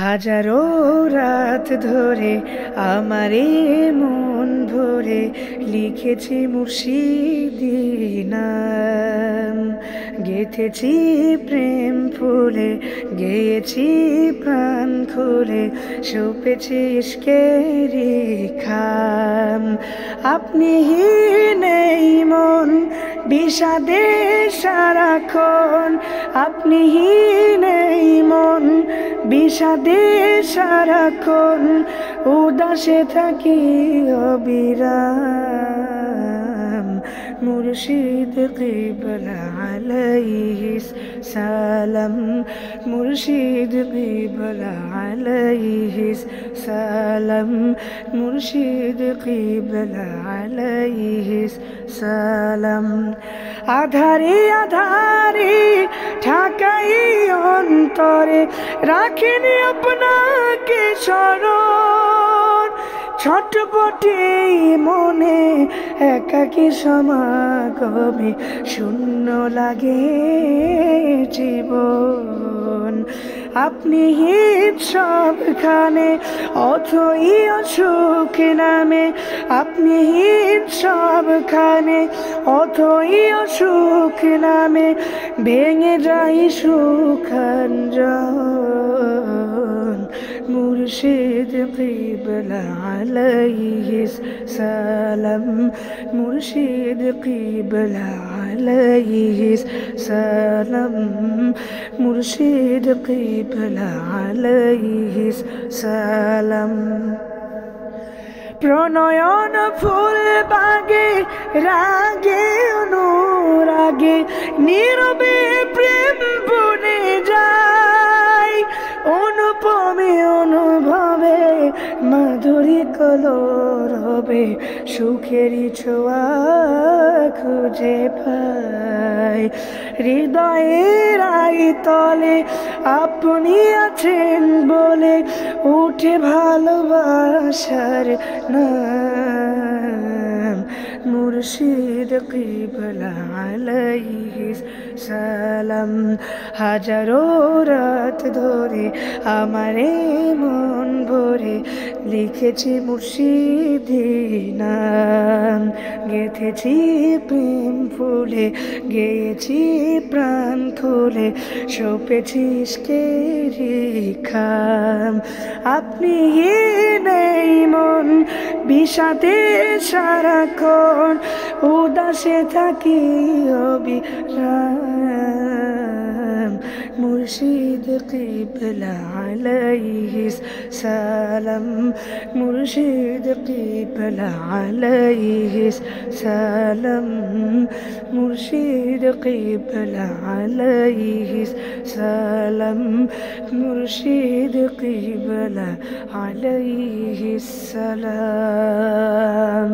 হাজারো রাত ধরে আমারে মন ভরে লিখেছি মুর্শিদি নাম, গেঁথেছি প্রেম ফুলে, গেয়েছি প্রাণ খুলে, সপেছি ইশকেরি খাম। আপনি হি নেই মন বিষাদে সারাক্ষণ, আপনি হি নেই মন বিষাদে সারাক্ষণ, উদাসে থাকি অবিরাম। মুর্শিদ কিবলা আলাইহিস সালাম, মুর্শিদ কিবলা আলাইহিস সালাম, মুর্শিদ কিবলা আলাইহিস সালাম। আধারে আধারে ঢাকাই অন্তরে রাখিনি আপনাকে স্মরণ, ছটপটে মনে একাকী সমাগমে শূন্য লাগে জীবন। আপনি হিত সবখানে অথই অসুখ নামে, আপনি হিত সবখানে অথই অসুখ নামে, ভেঙে যাই সুখাঞ্জন। মুর্শিদ কিবলা আলাইহিস সালাম, মুর্শিদ কিবলা আলাইহিস সালাম, মুর্শিদ কিবলা আলাইহিস সালাম। প্রণয়ন ফুল বাগে রাগে অনুরাগে নীরবে প্রেম বনে যায়, অনুপমে অনুভবে মাধুরী কলরবে সুখেরই ছোঁয়া খুঁজে পায়। হৃদয়ের আইতলে আপনি আছেন বলে উঠে ভালোবাসার নাম। মুর্শিদ কিবলা আলাইহিস সালাম। হাজারো রাত ধরে আমারে মন ভরে লিখেছি মুর্শিদি নাম, গেঁথেছি প্রেম ফুলে, গেয়েছি প্রাণ খুলে, সপেছি ইশকেরি খাম। আপনি হি নেই মন বিষাদে সারাক্ষণ, উদাসে থাকি অবিরাম। মুর্শিদ কিবলা আলাইহিস সালাম, মুর্শিদ কিবলা আলাইহিস সালাম, মুর্শিদ কিবলা আলাইহিস সালাম, মুর্শিদ কিবলা আলাইহিস সালাম।